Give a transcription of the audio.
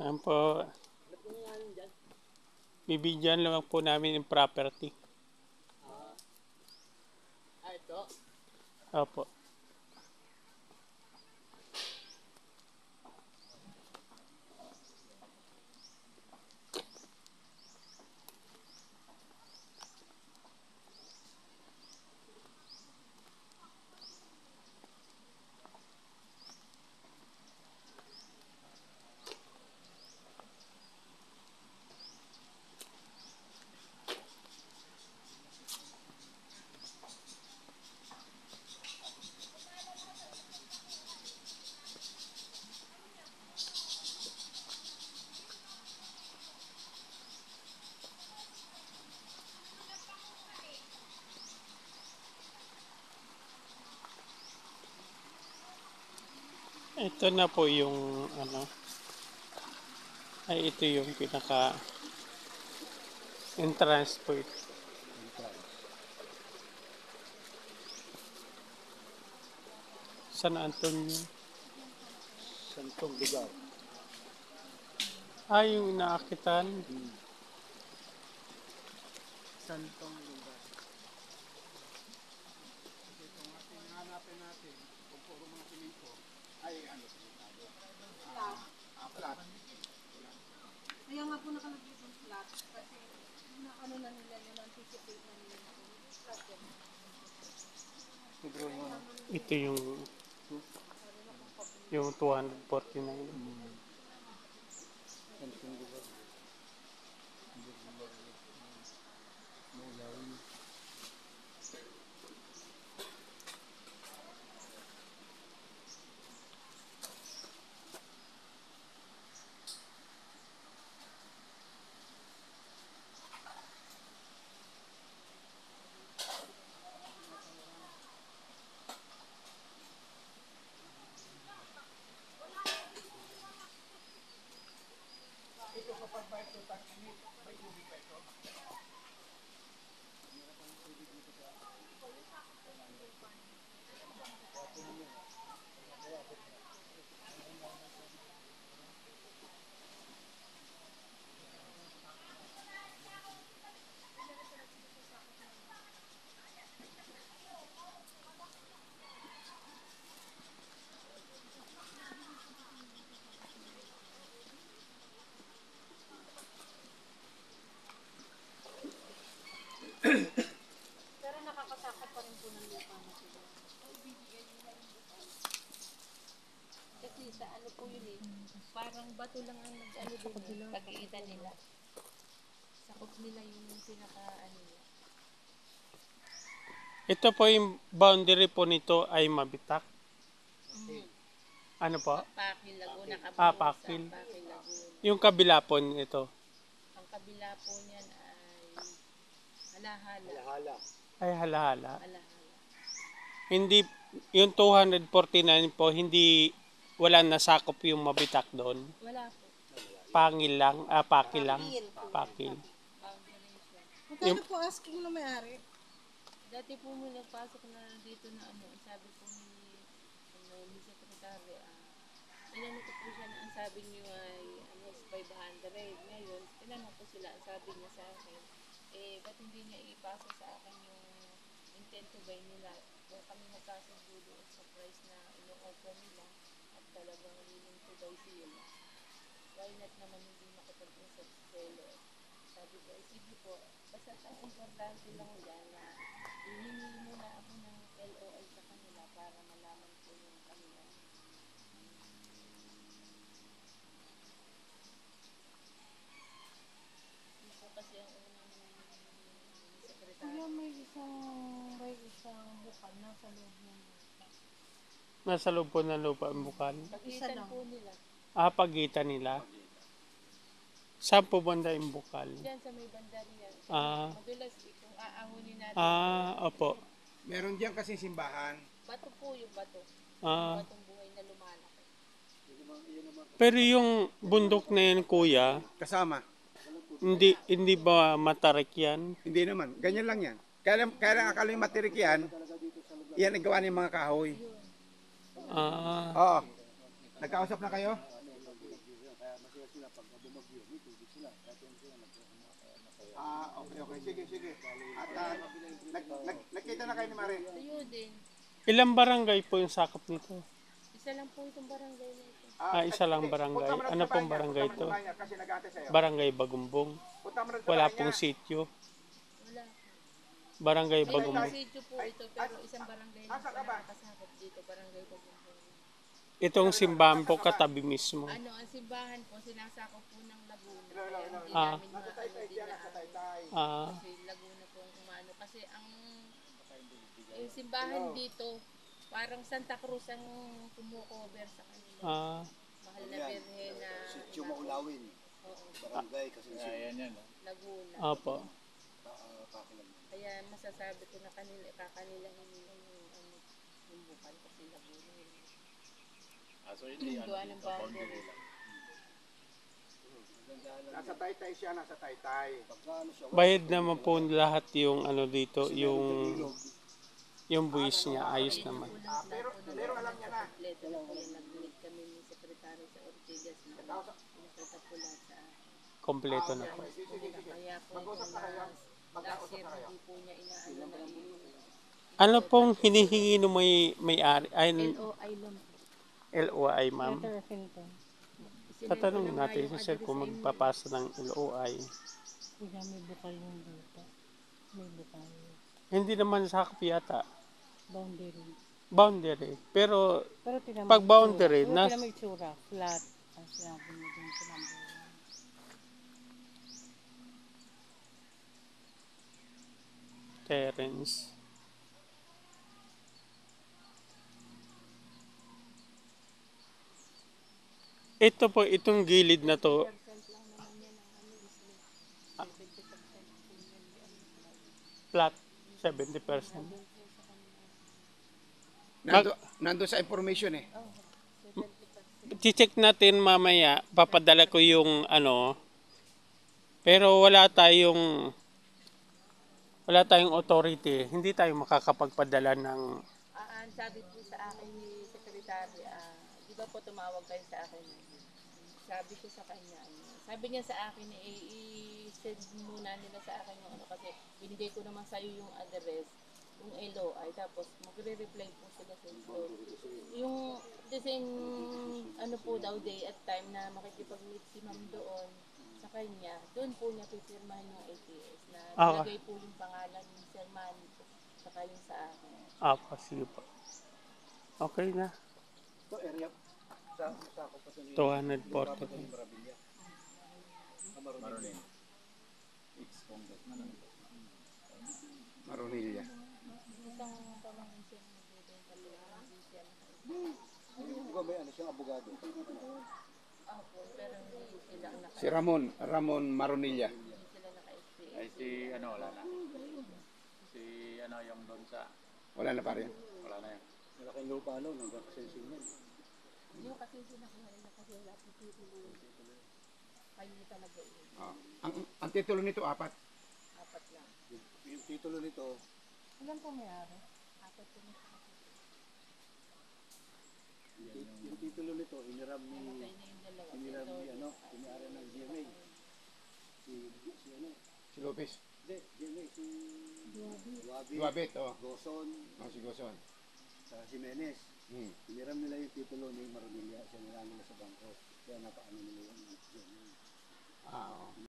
Yan po, bibigyan lang po namin yung property. Ito. Opo. Ito na po yung ano, ay ito yung pinaka entrance po ito. San Antonio. Santong lugar. Ah, yung naakitan. Santong lugar. Itong ating hanapin natin, kung puro mga simento, ay ano simentado? Flat. Kaya nga po nakalagay yung flat kasi ano na nila yun, anticipate na nila na flat yan. Ito yung 249. Santong lugar. Pero nakakasakop pa rin po ng lupa na sila. Kasi sa ano po yun eh, parang bato lang ang nag-ano din eh, pag-iitan nila. Sakop nila yung pinaka ano nila. Ito po yung boundary po nito ay Mabitak. Ano po? Pakil Laguna. Ah, Pakil. Pakil Laguna. Yung kabila po nito. Ang kabila po niyan ay Halahala. Hala. Ay halahala. Halahala. Hindi, yung 249 po, hindi, wala nasakop yung Mabitak doon. Wala po. Pangil lang, Pakil lang. Pakil. Foundation. Magkano po asking na may-ari? Dati po nung nagpasok na dito na ano, sabi po ni Secretary, inano ko po siya na ang sabi niyo ay ano, 500. Ngayon, tinanong ko sila, ang sabi niya sa akin, ba't hindi niya ipasa sa akin yung intent to buy nila? Kung kami magkasundo doon sa price na ino-offer nila at talagang willing to buy sila, why not naman hindi makipag-usap sa seller? Sabi ko, sige po, basta ang importante lang yan na hihingi muna ako ng LOI sa kanila para malaman ko yung kanila. Ito kasi ang unang secretary. Kuya, may isang bukal nasa loob ng lupa. Nasa loob po ng lupa ang bukal. Pagitan po nila. Ah, pagitan nila. Saan po banda yung bukal? Diyan sa may bandarian. Ah, Madulas kung aahunin natin. opo. Meron diyan kasi simbahan. Bato po yung bato. Ah, Batong buhay na lumalaki. pero yung bundok na yan, kuya, Kasama. hindi ba matarik yan? Hindi naman. Ganyan lang yan. Kaya lang akala yung matirik yan, yan ang gawa ng mga kahoy. Ah, Oo. Nagkausap na kayo? Okay. Sige. At nagkita na kayo ni Mare. Tuyo din. Ilang barangay po yung sakop nito? Isa lang po itong barangay na ito. Isa lang barangay. Ano pong barangay to? Kasi nag-ate sa'yo. Barangay Bagumbong. Punta mo rin sa Wala bahay pong niya. sityo. Wala po. Barangay May Bagumbong. sitio po ito, pero isang barangay lang Asa po ka ba? nakakasakop dito, barangay Bagumbong. Itong simbahan po katabi mismo. Ano, ang simbahan po, sinasakop po ng Laguna. Kaya hindi Ah. namin Nasa Taytay siya, nasa Taytay. Ah, Kasi Laguna po ang umano. Kasi yung simbahan dito, parang Santa Cruz ang kumukover sa kanila. Mahal na birhen na Sityo Maulawin, oo, barangay Kasinsin. Laguna. opo. Kaya masasabi ko na kakanilahin nila yung bukan kasi Laguna. So hindi Gawa ng boundary. Nasa Taytay siya, nasa Taytay. Bayad naman po lahat yung ano dito, yung buwis niya, ayos naman. Pero alam niya na. Kompleto na po yan. Nag-meet kami ni Secretary sa Ortigas na pinakita po lahat sa akin. Kompleto na po. Kaya po Mag-usap na kayo. last year hindi po niya inaano na Ano pong hinihingi ng may-ari? Ay, LOI lang. LOI, ma'am. Letter of intent. Tatanungin natin si sir kung magpapasa ng LOI. Kaya may bukal yung lupa. May bukal. Hindi naman sakop yata. Boundary. Boundary. Pero Pero tinamay pag boundary, na tinamay tsura. Flat. Ang sinabi mo din sa number 1. Terence. Ito po, itong gilid na to. Flat, 70%. Nando sa information eh. I-check natin mamaya, papadala ko yung ano. Pero wala tayong authority. Hindi tayo makakapagpadala ng sabi po sa akin ni Secretary, di ba po tumawag kayo sa akin? Sabi ko sa kanya, sabi niya sa akin, i-send muna nila sa akin yung ano, kasi binigay ko naman sa'yo yung address, yung LOI, tapos magre-reply po sila sa ito. Yung the same, ano po daw, day at time na makikipag-meet si ma'am doon sa kanya, doon po niya pipirmahan yung ATS na nilagay po yung pangalan ni Sir Manny po, saka yung sa akin. sige po. Okay na. Ito area sa ako pa sa 240. Maronin. Ex-congressman. Maronilla. Isang pamangkin siya na nagbibenta lang ng siya. Di ba may ano siyang abogado? Opo, pero hindi sila Si Ramon Maronilla. hindi sila naka-SPA. Ay si ano, wala na. Si ano yung doon sa, Wala na pa rin. wala na yan. Malaking lupa no, hanggang Kasinsin yan. Yung kasi sinakuha nila kasi wala po titulo. Kayo talaga yun. Ang titulo nito, 4. Apat lang. Yung titulo nito, Ilan po may-ari? Apat po nito. yung titulo nito, iniram ni Kayo na yung dalawa. iniram ni ano, pinaara ng GMA. Si ano? Si Lopez. Hindi, GMA si Duabi, Duabet, Goson, si Goson. sa Jimenez. Hmm. Iniram nila yung titulo ni Maronilla, siya nila nila sa bangko. Kaya napaano nila yung GMA. Oo.